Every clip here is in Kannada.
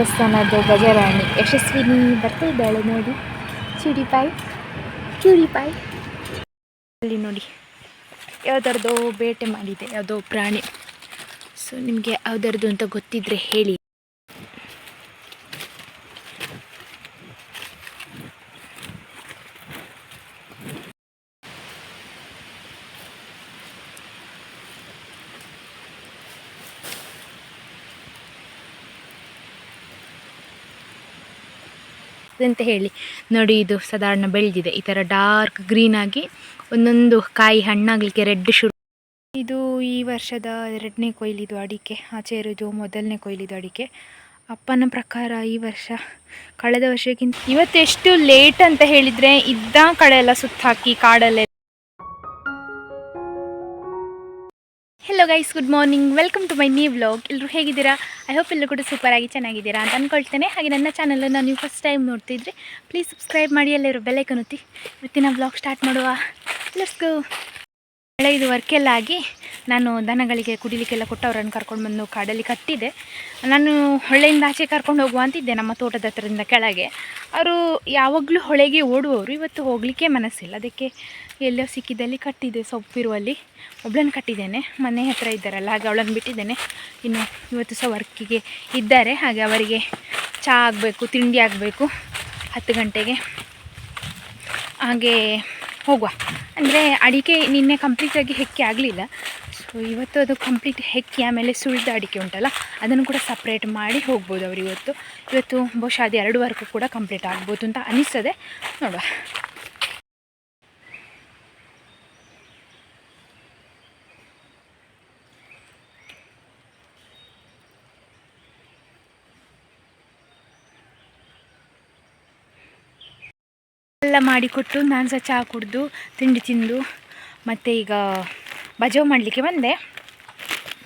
ದೇವಸ್ಥಾನದ ಗಜರಾಣಿ ಯಶಸ್ವಿನಿ ಬರ್ತಾ ಇದ್ದಾಳೆ ನೋಡಿ. ಕ್ಯೂರಿಪಾಯ್ ಕ್ಯೂರಿಪಾಯ್ ಅಲ್ಲಿ ನೋಡಿ ಯಾವುದರದೋ ಬೇಟೆ ಮಾಡಿದೆ, ಯಾವುದೋ ಪ್ರಾಣಿ. ಸೊ ನಿಮಗೆ ಯಾವುದರದ್ದು ಅಂತ ಗೊತ್ತಿದ್ರೆ ಹೇಳಿ. ಅಂತ ಹೇಳಿ ನೋಡಿ. ಇದು ಸಾಧಾರಣ ಬೆಳೆದಿದೆ, ಈ ಥರ ಡಾರ್ಕ್ ಗ್ರೀನ್ ಆಗಿ ಒಂದೊಂದು ಕಾಯಿ ಹಣ್ಣಾಗಲಿಕ್ಕೆ ರೆಡ್ ಶುರು. ಇದು ಈ ವರ್ಷದ 2ನೇ ಕೊಯ್ಲಿದು ಅಡಿಕೆ. ಆಚೆ ಇರೋದು 1ನೇ ಕೊಯ್ಲಿದು ಅಡಿಕೆ. ಅಪ್ಪನ ಪ್ರಕಾರ ಈ ವರ್ಷ ಕಳೆದ ವರ್ಷಕ್ಕಿಂತ ಇವತ್ತು ಎಷ್ಟು ಲೇಟ್ ಅಂತ ಹೇಳಿದರೆ, ಇದ್ದ ಕಡೆ ಎಲ್ಲ ಸುತ್ತಾಕಿ ಕಾಡಲ್ಲೇ. Hello guys, good morning, welcome to my new vlog. ಎಲ್ಲರೂ ಹೇಗಿದ್ದೀರಾ? ಐ ಹೋಪ್ ಎಲ್ಲರೂ ಕೂಡ ಸೂಪರಾಗಿ ಚೆನ್ನಾಗಿದ್ದೀರಾ ಅಂತ ಅಂದ್ಕೊಳ್ತೇನೆ. ಹಾಗೆ ನನ್ನ ಚಾನಲನ್ನು ನೀವು ಫಸ್ಟ್ ಟೈಮ್ ನೋಡ್ತಿದ್ರೆ ಪ್ಲೀಸ್ ಸಬ್ಸ್ಕ್ರೈಬ್ ಮಾಡಿ, ಎಲ್ಲರೂ ಬೆಲ್ಲೈಕನ್ ಒತ್ತಿ. ಇವತ್ತಿನ ವ್ಲಾಗ್ ಸ್ಟಾರ್ಟ್ ಮಾಡುವ. Let's go. ಇದು ವರ್ಕೆಲ್ಲ ಆಗಿ ನಾನು ದನಗಳಿಗೆ ಕುಡಿಲಿಕ್ಕೆಲ್ಲ ಕೊಟ್ಟವರನ್ನು ಕರ್ಕೊಂಡು ಬಂದು ಕಾಡಲ್ಲಿ ಕಟ್ಟಿದೆ. ನಾನು ಹೊಳೆಯಿಂದ ಆಚೆ ಕರ್ಕೊಂಡು ಹೋಗುವ ಅಂತಿದ್ದೆ, ನಮ್ಮ ತೋಟದ ಹತ್ರದಿಂದ ಕೆಳಗೆ. ಅವರು ಯಾವಾಗಲೂ ಹೊಳೆಗೆ ಓಡುವವರು, ಇವತ್ತು ಹೋಗಲಿಕ್ಕೆ ಮನಸ್ಸಿಲ್ಲ. ಅದಕ್ಕೆ ಎಲ್ಲೋ ಸಿಕ್ಕಿದಲ್ಲಿ ಕಟ್ಟಿದೆ, ಸೊಪ್ಪಿರುವಲ್ಲಿ ಒಬ್ಬಳನ್ನು ಕಟ್ಟಿದ್ದೇನೆ. ಮನೆ ಹತ್ತಿರ ಇದ್ದಾರಲ್ಲ, ಹಾಗೆ ಅವಳನ್ನು ಬಿಟ್ಟಿದ್ದೇನೆ. ಇನ್ನು ಇವತ್ತು ಸಹ ವರ್ಕಿಗೆ ಇದ್ದಾರೆ, ಹಾಗೆ ಅವರಿಗೆ ಚಹಾ ಆಗಬೇಕು, ತಿಂಡಿ ಆಗಬೇಕು 10 ಗಂಟೆಗೆ. ಹಾಗೆ ಹೋಗುವ. ಅಂದರೆ ಅಡಿಕೆ ನಿನ್ನೆ ಕಂಪ್ಲೀಟಾಗಿ ಹೆಕ್ಕಿ ಆಗಲಿಲ್ಲ. ಸೊ ಇವತ್ತು ಅದು ಕಂಪ್ಲೀಟ್ ಹೆಕ್ಕಿ ಆಮೇಲೆ ಸುಳಿದ ಅಡಿಕೆ ಉಂಟಲ್ಲ, ಅದನ್ನು ಕೂಡ ಸಪ್ರೇಟ್ ಮಾಡಿ ಹೋಗ್ಬೋದು ಅವರು ಇವತ್ತು ಬಹುಶಃ ಅದು 2 ವರ್ಕು ಕೂಡ ಕಂಪ್ಲೀಟ್ ಆಗ್ಬೋದು ಅಂತ ಅನಿಸ್ತದೆ. ನೋಡುವ. ಎಲ್ಲ ಮಾಡಿಕೊಟ್ಟು ನಾನು ಸಹ ಚಹಾ ಕುಡಿದು ತಿಂಡಿ ತಿಂದು ಮತ್ತು ಈಗ ಬಜಾವ್ ಮಾಡಲಿಕ್ಕೆ ಬಂದೆ.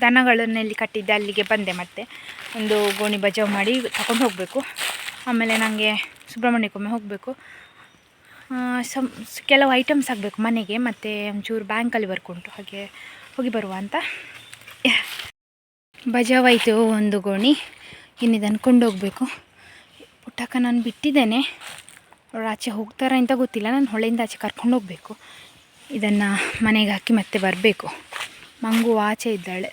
ದನಗಳನ್ನೆಲ್ಲಿ ಕಟ್ಟಿದ್ದೆ ಅಲ್ಲಿಗೆ ಬಂದೆ. ಮತ್ತೆ ಒಂದು ಗೋಣಿ ಬಜಾವ್ ಮಾಡಿ ತಗೊಂಡು ಹೋಗಬೇಕು. ಆಮೇಲೆ ನನಗೆ ಸುಬ್ರಹ್ಮಣ್ಯಕ್ಕೊಮ್ಮೆ ಹೋಗಬೇಕು. ಕೆಲವು ಐಟಮ್ಸ್ ಆಗಬೇಕು ಮನೆಗೆ, ಮತ್ತು ಒಂಚೂರು ಬ್ಯಾಂಕಲ್ಲಿ ವರ್ಕ್ ಉಂಟು, ಹಾಗೆ ಹೋಗಿ ಬರುವ ಅಂತ. ಬಜಾವ್ ಆಯಿತು ಒಂದು ಗೋಣಿ, ಇನ್ನಿದನ್ನು ಕೊಂಡೋಗಬೇಕು. ಪುಟ್ಟಕ್ಕ ನಾನು ಬಿಟ್ಟಿದ್ದೇನೆ, ಅವ್ರು ಆಚೆ ಹೋಗ್ತಾರೆ ಅಂತ ಗೊತ್ತಿಲ್ಲ. ನಾನು ಹೊಳೆಯಿಂದ ಆಚೆ ಕರ್ಕೊಂಡು ಹೋಗಬೇಕು. ಇದನ್ನು ಮನೆಗೆ ಹಾಕಿ ಮತ್ತೆ ಬರಬೇಕು. ಮಂಗು ಆಚೆ ಇದ್ದಾಳೆ.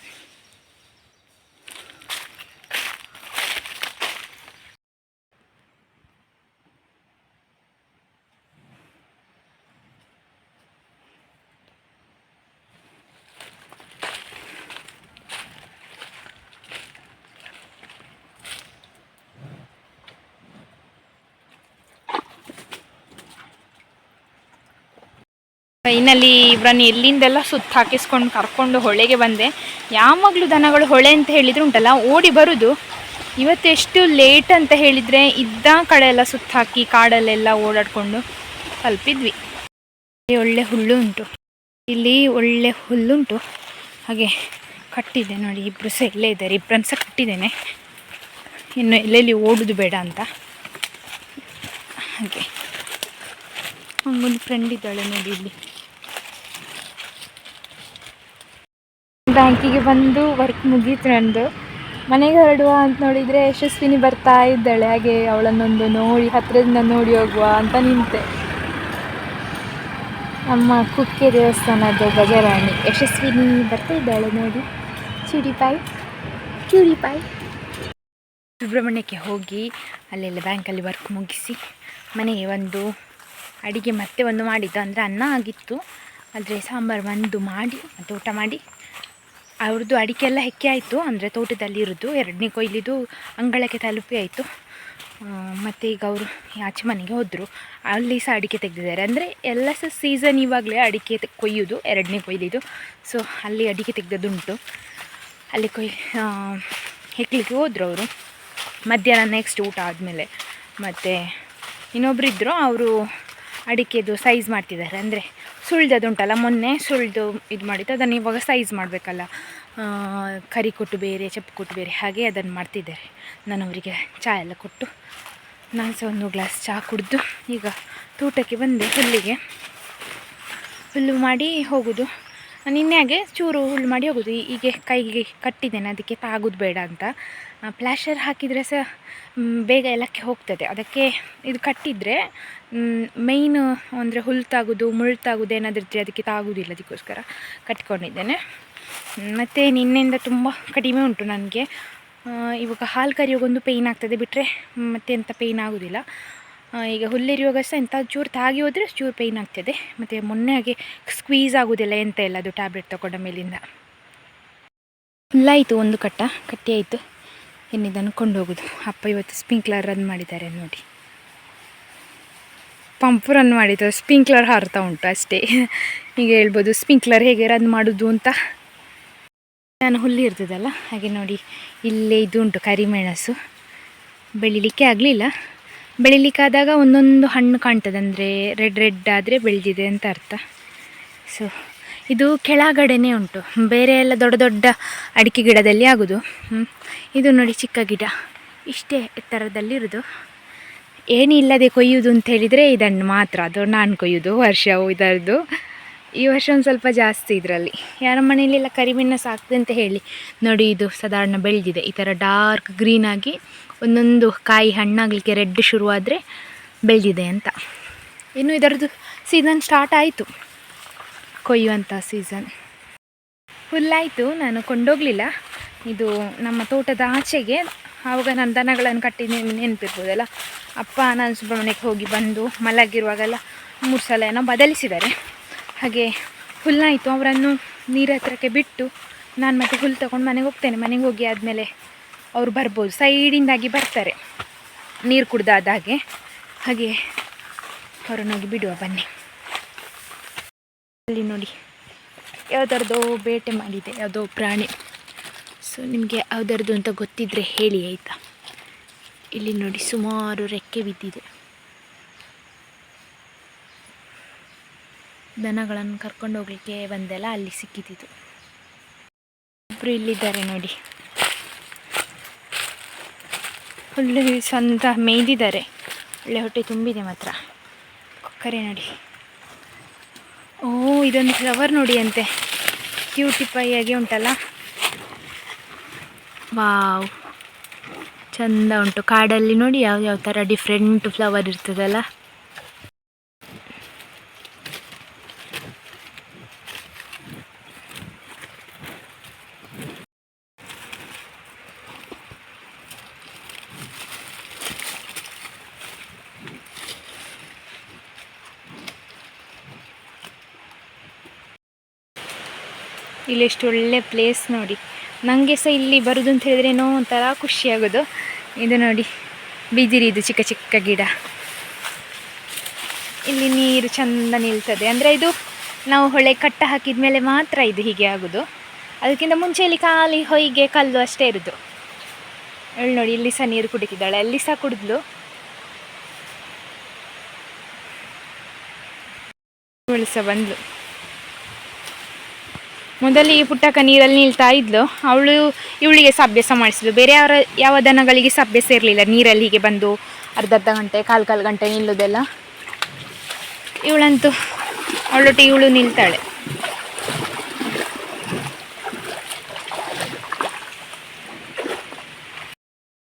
ಫೈನಲಿ ಇವರನ್ನು ಎಲ್ಲಿಂದೆಲ್ಲ ಸುತ್ತ ಹಾಕಿಸ್ಕೊಂಡು ಕರ್ಕೊಂಡು ಹೊಳೆಗೆ ಬಂದೆ. ಯಾವಾಗಲೂ ದನಗಳು ಹೊಳೆ ಅಂತ ಹೇಳಿದರೆ ಉಂಟಲ್ಲ ಓಡಿ ಬರೋದು. ಇವತ್ತು ಎಷ್ಟು ಲೇಟ್ ಅಂತ ಹೇಳಿದರೆ, ಇದ್ದ ಕಡೆ ಎಲ್ಲ ಸುತ್ತ ಹಾಕಿ ಕಾಡಲ್ಲೆಲ್ಲ ಓಡಾಡಿಕೊಂಡು ತಲುಪಿದ್ವಿ. ಒಳ್ಳೆ ಹುಲ್ಲು ಉಂಟು ಇಲ್ಲಿ, ಒಳ್ಳೆ ಹುಲ್ಲುಂಟು. ಹಾಗೆ ಕಟ್ಟಿದೆ ನೋಡಿ, ಇಬ್ಬರು ಸಹ ಇಲ್ಲೇ ಇದ್ದಾರೆ. ಇಬ್ಬರನ್ನು ಸಹ ಕಟ್ಟಿದ್ದೇನೆ, ಇನ್ನು ಎಲ್ಲೆಲ್ಲಿ ಓಡೋದು ಬೇಡ ಅಂತ. ಹಾಗೆ ಹಂಗೊಂದು ಫ್ರೆಂಡ್ ಇದ್ದಾಳೆ ನೋಡಿ ಇಲ್ಲಿ. ಬ್ಯಾಂಕಿಗೆ ಬಂದು ವರ್ಕ್ ಮುಗೀತು ನಂದು. ಮನೆಗೆ ಹೊರಡುವ ಅಂತ ನೋಡಿದರೆ ಯಶಸ್ವಿನಿ ಬರ್ತಾ ಇದ್ದಾಳೆ. ಹಾಗೆ ಅವಳನ್ನೊಂದು ನೋಡಿ ಹತ್ತಿರದಿಂದ ನೋಡಿ ಹೋಗುವ ಅಂತ ನಿಂತೆ. ನಮ್ಮ ಕುಕ್ಕೆ ದೇವಸ್ಥಾನದ ಗಜರಾಣಿ ಯಶಸ್ವಿನಿ ಬರ್ತಾ ಇದ್ದಾಳೆ ನೋಡಿ. ಕ್ಯೂರಿಪಾಯ್. ಸುಬ್ರಹ್ಮಣ್ಯಕ್ಕೆ ಹೋಗಿ ಅಲ್ಲೆಲ್ಲ ಬ್ಯಾಂಕಲ್ಲಿ ವರ್ಕ್ ಮುಗಿಸಿ ಮನೆಗೆ ಒಂದು ಅಡಿಗೆ ಮತ್ತೆ ಒಂದು ಮಾಡಿದ್ದು. ಅಂದರೆ ಅನ್ನ ಆಗಿತ್ತು, ಆದರೆ ಸಾಂಬಾರು ಒಂದು ಮಾಡಿ ಮತ್ತು ಊಟ ಮಾಡಿ. ಅವ್ರದ್ದು ಅಡಿಕೆ ಎಲ್ಲ ಹೆಕ್ಕಿ ಆಯಿತು, ಅಂದರೆ ತೋಟದಲ್ಲಿ ಇರೋದು 2ನೇ ಕೊಯ್ಲಿದು ಅಂಗಳಕ್ಕೆ ತಲುಪಿ ಆಯಿತು. ಮತ್ತು ಈಗ ಅವರು ಆಚೆ ಮನೆಗೆ ಹೋದರು. ಅಲ್ಲಿ ಸಹ ಅಡಿಕೆ ತೆಗೆದಿದ್ದಾರೆ. ಅಂದರೆ ಎಲ್ಲ ಸಹ ಸೀಸನ್ ಇವಾಗಲೇ ಅಡಿಕೆ ಕೊಯ್ಯೋದು 2ನೇ ಕೊಯ್ಲಿದು. ಸೊ ಅಲ್ಲಿ ಅಡಿಕೆ ತೆಗೆದದ್ದುಂಟು. ಅಲ್ಲಿ ಹೆಕ್ಕಲಿಕ್ಕೆ ಹೋದರು ಅವರು ಮಧ್ಯಾಹ್ನ ನೆಕ್ಸ್ಟ್ ಊಟ ಆದಮೇಲೆ. ಮತ್ತು ಇನ್ನೊಬ್ಬರಿದ್ದರು, ಅವರು ಅಡಿಕೆದು ಸೈಜ್ ಮಾಡ್ತಿದ್ದಾರೆ. ಅಂದರೆ ಸುಳ್ದದುಂಟಲ್ಲ, ಮೊನ್ನೆ ಸುಳ್ದು ಇದು ಮಾಡಿದ್ದು, ಅದನ್ನು ಇವಾಗ ಸೈಜ್ ಮಾಡಬೇಕಲ್ಲ, ಕರಿ ಕೊಟ್ಟು ಬೇರೆ, ಚಪ್ಪು ಕೊಟ್ಟು ಬೇರೆ, ಹಾಗೆ ಅದನ್ನು ಮಾಡ್ತಿದ್ದಾರೆ. ನಾನು ಅವರಿಗೆ ಚಹಾ ಎಲ್ಲ ಕೊಟ್ಟು ನಾನು ಸಹ ಒಂದು ಗ್ಲಾಸ್ ಚಹಾ ಕುಡಿದು ಈಗ ತೋಟಕ್ಕೆ ಬಂದೆ. ಹುಲ್ಲು ಮಾಡಿ ಹೋಗೋದು. ನಿನ್ನೆಗೆ ಚೂರು ಹುಳು ಮಾಡಿ ಹೋಗೋದು. ಹೀಗೆ ಕೈಗೆ ಕಟ್ಟಿದ್ದೇನೆ, ಅದಕ್ಕೆ ತಾಗೋದು ಬೇಡ ಅಂತ. ಪ್ಲಾಸ್ಟರ್ ಹಾಕಿದರೆ ಸಹ ಬೇಗ ಎಲ್ಲಕ್ಕೆ ಹೋಗ್ತದೆ. ಅದಕ್ಕೆ ಇದು ಕಟ್ಟಿದರೆ ಮೇಯ್ನ್ ಅಂದರೆ ಹುಲ್ಲು ತಾಗೋದು ಮುಳ್ಳು ತಾಗೋದು ಏನಾದರೂ ಇದ್ದರೆ ಅದಕ್ಕೆ ತಾಗೋದಿಲ್ಲ. ಅದಕ್ಕೋಸ್ಕರ ಕಟ್ಕೊಂಡಿದ್ದೇನೆ. ಮತ್ತು ನಿನ್ನೆಯಿಂದ ತುಂಬ ಕಡಿಮೆ ಉಂಟು ನನಗೆ. ಇವಾಗ ಹಾಲು ಕರಿಯೋಗೊಂದು ಪೇಯ್ನ್ ಆಗ್ತದೆ, ಬಿಟ್ಟರೆ ಮತ್ತೆ ಎಂಥ ಪೇಯ್ನ್ ಆಗೋದಿಲ್ಲ. ಈಗ ಹುಲ್ಲೆರಿಯುವಾಗ ಸಹ ಎಂಥ ಚೂರು ತಾಗಿ ಹೋದರೆ ಚೂರು ಪೇಯ್ನ್ ಆಗ್ತದೆ. ಮತ್ತು ಮೊನ್ನೆ ಹಾಗೆ ಸ್ಕ್ವೀಸ್ ಆಗೋದಿಲ್ಲ ಎಂತ ಇಲ್ಲ, ಅದು ಟ್ಯಾಬ್ಲೆಟ್ ತೊಗೊಂಡ ಮೇಲಿಂದ. ಹುಲ್ಲಾಯಿತು, ಒಂದು ಕಟ್ಟಿ ಆಯಿತು. ಇನ್ನಿದನ್ನು ಕೊಂಡೋಗೋದು. ಅಪ್ಪ ಇವತ್ತು ಸ್ಪ್ರಿಂಕ್ಲರ್ ರನ್ ಮಾಡಿದ್ದಾರೆ ನೋಡಿ. ಪಂಪ್ ರನ್ ಮಾಡಿದ್ದಾರೆ, ಸ್ಪ್ರಿಂಕ್ಲರ್ ಹಾರ್ತಾ ಉಂಟು ಅಷ್ಟೇ. ಈಗ ಹೇಳ್ಬೋದು ಸ್ಪ್ರಿಂಕ್ಲರ್ ಹೇಗೆ ರನ್ ಮಾಡೋದು ಅಂತ. ನಾನು ಹುಲ್ಲು ಇರ್ತದಲ್ಲ ಹಾಗೆ ನೋಡಿ, ಇಲ್ಲೇ ಇದು ಉಂಟು ಕರಿಮೆಣಸು. ಬೆಳಿಲಿಕ್ಕೆ ಆಗಲಿಲ್ಲ. ಬೆಳಿಲಿಕ್ಕಾದಾಗ ಒಂದೊಂದು ಹಣ್ಣು ಕಾಣ್ತದೆ, ಅಂದರೆ ರೆಡ್ ಆದರೆ ಬೆಳೆದಿದೆ ಅಂತ ಅರ್ಥ. ಸೊ ಇದು ಕೆಳಗಡೆನೇ ಉಂಟು, ಬೇರೆ ಎಲ್ಲ ದೊಡ್ಡ ದೊಡ್ಡ ಅಡಿಕೆ ಗಿಡದಲ್ಲಿ ಆಗೋದು. ಇದು ನೋಡಿ ಚಿಕ್ಕ ಗಿಡ, ಇಷ್ಟೇ ಎತ್ತರದಲ್ಲಿರೋದು. ಏನಿಲ್ಲದೆ ಕೊಯ್ಯೋದು ಅಂತ ಹೇಳಿದರೆ ಇದನ್ನು ಮಾತ್ರ. ಅದು ನಾನು ಕೊಯ್ಯೋದು ವರ್ಷವು ಇದರದ್ದು. ಈ ವರ್ಷ ಒಂದು ಸ್ವಲ್ಪ ಜಾಸ್ತಿ ಇದರಲ್ಲಿ. ಯಾರ ಮನೆಯಲ್ಲೆಲ್ಲ ಕರಿಮೆಣಸು ಆಗ್ತದೆ ಅಂತ ಹೇಳಿ ನೋಡಿ, ಇದು ಸಾಧಾರಣ ಬೆಳೆದಿದೆ. ಈ ಥರ ಡಾರ್ಕ್ ಗ್ರೀನಾಗಿ ಒಂದೊಂದು ಕಾಯಿ ಹಣ್ಣಾಗಲಿಕ್ಕೆ ರೆಡ್ ಶುರುವಾದರೆ ಬೆಳೆದಿದೆ ಅಂತ. ಇನ್ನು ಇದರದ್ದು ಸೀಸನ್ ಸ್ಟಾರ್ಟ್ ಆಯಿತು, ಕೊಯ್ಯುವಂಥ ಸೀಸನ್. ಹುಲ್ಲಾಯಿತು, ನಾನು ಕೊಂಡೋಗಲಿಲ್ಲ. ಇದು ನಮ್ಮ ತೋಟದ ಆಚೆಗೆ, ಆವಾಗ ನಾನು ದನಗಳನ್ನು ಕಟ್ಟಿದ ನೆನಪಿರ್ಬೋದಲ್ಲ. ಅಪ್ಪ ನಾನು ಸುಬ್ರಹ್ಮಣ್ಯಕ್ಕೆ ಹೋಗಿ ಬಂದು ಮಲಗಿರುವಾಗೆಲ್ಲ 3 ಸಲ ಏನೋ ಬದಲಿಸಿದ್ದಾರೆ. ಹಾಗೆ ಹುಲ್ಲಾಯಿತು, ಅವರನ್ನು ನೀರ ಹತ್ರಕ್ಕೆ ಬಿಟ್ಟು ನಾನು ಮತ್ತೆ ಹುಲ್ಲು ತಗೊಂಡು ಮನೆಗೆ ಹೋಗ್ತೇನೆ. ಮನೆಗೆ ಹೋಗಿ ಆದಮೇಲೆ ಅವರು ಬರ್ಬೋದು, ಸೈಡಿಂದಾಗಿ ಬರ್ತಾರೆ ನೀರು ಕುಡ್ದಾದ ಹಾಗೆ. ಹಾಗೆ ಅವರನ್ನೋಗಿ ಬಿಡುವ ಬನ್ನಿ. ಅಲ್ಲಿ ನೋಡಿ ಯಾವುದರದೋ ಬೇಟೆ ಮಾಡಿದೆ, ಯಾವುದೋ ಪ್ರಾಣಿ. ಸೊ ನಿಮಗೆ ಯಾವುದರದ್ದು ಅಂತ ಗೊತ್ತಿದ್ದರೆ ಹೇಳಿ ಆಯಿತಾ. ಇಲ್ಲಿ ನೋಡಿ ಸುಮಾರು ರೆಕ್ಕೆ ಬಿದ್ದಿದೆ. ದನಗಳನ್ನು ಕರ್ಕೊಂಡು ಹೋಗಲಿಕ್ಕೆ ಬಂದೆಲ್ಲ ಅಲ್ಲಿ ಸಿಕ್ಕಿದ್ದು. ಒಬ್ಬರು ಇಲ್ಲಿದ್ದಾರೆ ನೋಡಿ, ಒಳ್ಳೆ ಸ್ವಂತ ಮೇಯ್ದಿದ್ದಾರೆ. ಒಳ್ಳೆ ಹೊಟ್ಟೆ ತುಂಬಿದೆ ಮಾತ್ರ. ಕೊಕ್ಕರೆ ನೋಡಿ, ಓ ಇದೊಂದು ಫ್ಲವರ್ ನೋಡಿ ಅಂತೆ, ಕ್ಯೂಟಿಪೈಯಾಗಿ ಉಂಟಲ್ಲ. ವಾವ್, ಚಂದ ಉಂಟು. ಕಾಡಲ್ಲಿ ನೋಡಿ ಯಾವ ಥರ ಡಿಫ್ರೆಂಟ್ ಫ್ಲವರ್ ಇರ್ತದಲ್ಲ. ಇಲ್ಲಿ ಎಷ್ಟು ಒಳ್ಳೆ ಪ್ಲೇಸ್ ನೋಡಿ. ನನಗೆ ಸಹ ಇಲ್ಲಿ ಬರೋದು ಅಂತ ಹೇಳಿದ್ರೆ ಏನೋ ಒಂಥರ ಖುಷಿಯಾಗೋದು. ಇದು ನೋಡಿ ಬಿದಿರಿ, ಇದು ಚಿಕ್ಕ ಚಿಕ್ಕ ಗಿಡ. ಇಲ್ಲಿ ನೀರು ಚಂದ ನಿಲ್ತದೆ. ಅಂದರೆ ಇದು ನಾವು ಹೊಳೆ ಕಟ್ಟ ಹಾಕಿದ ಮೇಲೆ ಮಾತ್ರ ಇದು ಹೀಗೆ ಆಗೋದು. ಅದಕ್ಕಿಂತ ಮುಂಚೆ ಇಲ್ಲಿ ಖಾಲಿ ಹೊಯ್ಗೆ ಕಲ್ಲು ಅಷ್ಟೇ ಇರೋದು. ಹೇಳಿ ನೋಡಿ, ಇಲ್ಲಿ ಸಹ ನೀರು ಕುಡಿತಿದ್ದಾಳೆ, ಅಲ್ಲಿ ಸಹ ಕುಡಿದ್ಲು. ಇವಳು ಸಹ ಬಂದ್ಲು. ಮೊದಲಿಗೆ ಪುಟ್ಟಕ್ಕ ನೀರಲ್ಲಿ ನಿಲ್ತಾ ಇದ್ಲು. ಇವಳಿಗೆ ಸಹ ಅಭ್ಯಾಸ ಮಾಡಿಸಿದ್ಲು. ಬೇರೆ ಯಾವ ದನಗಳಿಗೆ ಸಹ ಅಭ್ಯಾಸ ಇರಲಿಲ್ಲ ನೀರಲ್ಲಿ ಹೀಗೆ ಬಂದು ಅರ್ಧ ಗಂಟೆ ಕಾಲು ಗಂಟೆ ನಿಲ್ಲೋದೆಲ್ಲ. ಇವಳಂತೂ ಅವಳೊಟ್ಟಿಗೆ ಇವಳು ನಿಲ್ತಾಳೆ.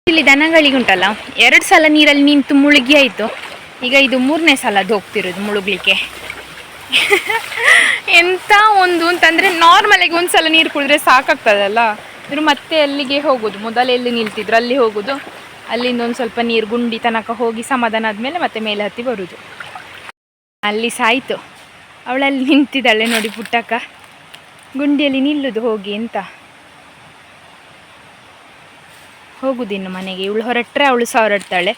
ಇಲ್ಲಿ ದನಗಳಿಗೆ ಉಂಟಲ್ಲ, 2 ಸಲ ನೀರಲ್ಲಿ ನಿಂತು ಮುಳುಗಿ ಆಯಿತು. ಈಗ ಇದು 3ನೇ ಸಲ ಅದು ಹೋಗ್ತಿರೋದು ಮುಳುಗಲಿಕ್ಕೆ. ಎಂಥ ಒಂದು ಅಂತಂದರೆ ನಾರ್ಮಲಾಗಿ ಒಂದು ಸಲ ನೀರು ಕುಡಿದ್ರೆ ಸಾಕಾಗ್ತದಲ್ಲ. ಇವರು ಮತ್ತೆ ಅಲ್ಲಿಗೆ ಹೋಗೋದು, ಮೊದಲು ಎಲ್ಲಿ ನಿಲ್ತಿದ್ರು ಅಲ್ಲಿ ಹೋಗೋದು. ಅಲ್ಲಿಂದ ಒಂದು ಸ್ವಲ್ಪ ನೀರು ಗುಂಡಿ ತನಕ ಹೋಗಿ ಸಮಾಧಾನ ಆದಮೇಲೆ ಮತ್ತೆ ಮೇಲೆ ಹತ್ತಿ ಬರೋದು. ಅಲ್ಲಿ ಸಾಯ್ತು, ಅವಳಲ್ಲಿ ನಿಂತಿದ್ದಾಳೆ ನೋಡಿ ಪುಟ್ಟಕ್ಕ, ಗುಂಡಿಯಲ್ಲಿ ನಿಲ್ಲುದು ಹೋಗಿ ಅಂತ. ಹೋಗುದಿನ್ನು ಮನೆಗೆ. ಇವಳು ಹೊರಟ್ರೆ ಅವಳು ಸಹ ಹೊರಡ್ತಾಳೆ.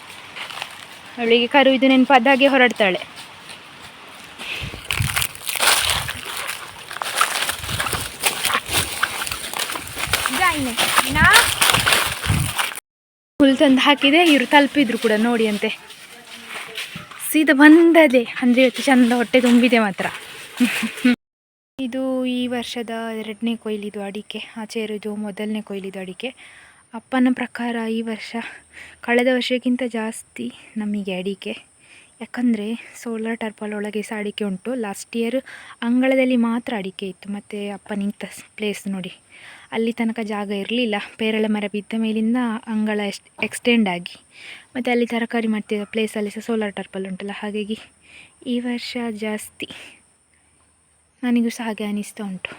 ಅವಳಿಗೆ ಕರು ಇದು ನೆನಪಾದಾಗೆ ಹೊರಡ್ತಾಳೆ. ಹುಲ್ ತಂದು ಹಾಕಿದೆ, ಇವರು ತಲುಪಿದ್ರು ಕೂಡ ನೋಡಿ ಅಂತೆ. ಸೀದಾ ಬಂದದೆ. ಅಂದರೆ ಇವತ್ತು ಚಂದ ಹೊಟ್ಟೆ ತುಂಬಿದೆ ಮಾತ್ರ. ಇದು ಈ ವರ್ಷದ 2ನೇ ಕೊಯ್ಲಿದು ಅಡಿಕೆ. ಆಚೆ ಇರೋದು 1ನೇ ಕೊಯ್ಲಿದು ಅಡಿಕೆ. ಅಪ್ಪನ ಪ್ರಕಾರ ಈ ವರ್ಷ ಕಳೆದ ವರ್ಷಕ್ಕಿಂತ ಜಾಸ್ತಿ ನಮಗೆ ಅಡಿಕೆ. ಯಾಕಂದರೆ ಸೋಲಾರ್ ಟರ್ಪಲ್ ಒಳಗೆ ಸಹ ಅಡಿಕೆ ಉಂಟು. ಲಾಸ್ಟ್ ಇಯರ್ ಅಂಗಳದಲ್ಲಿ ಮಾತ್ರ ಅಡಿಕೆ ಇತ್ತು. ಮತ್ತು ಅಪ್ಪ ನಿಂತ ಪ್ಲೇಸ್ ನೋಡಿ, ಅಲ್ಲಿ ತನಕ ಜಾಗ ಇರಲಿಲ್ಲ. ಪೇರಳೆ ಮರ ಬಿದ್ದ ಮೇಲಿಂದ ಅಂಗಳ ಎಕ್ಸ್ಟೆಂಡ್ ಆಗಿ, ಮತ್ತು ಅಲ್ಲಿ ತರಕಾರಿ ಮಾಡ್ತಿದ್ದ ಪ್ಲೇಸಲ್ಲಿ ಸಹ ಸೋಲಾರ್ ಟರ್ಪಲ್ ಉಂಟಲ್ಲ, ಹಾಗಾಗಿ ಈ ವರ್ಷ ಜಾಸ್ತಿ ನನಗೂ ಸಹ ಹಾಗೆ ಅನಿಸ್ತಾ ಉಂಟು.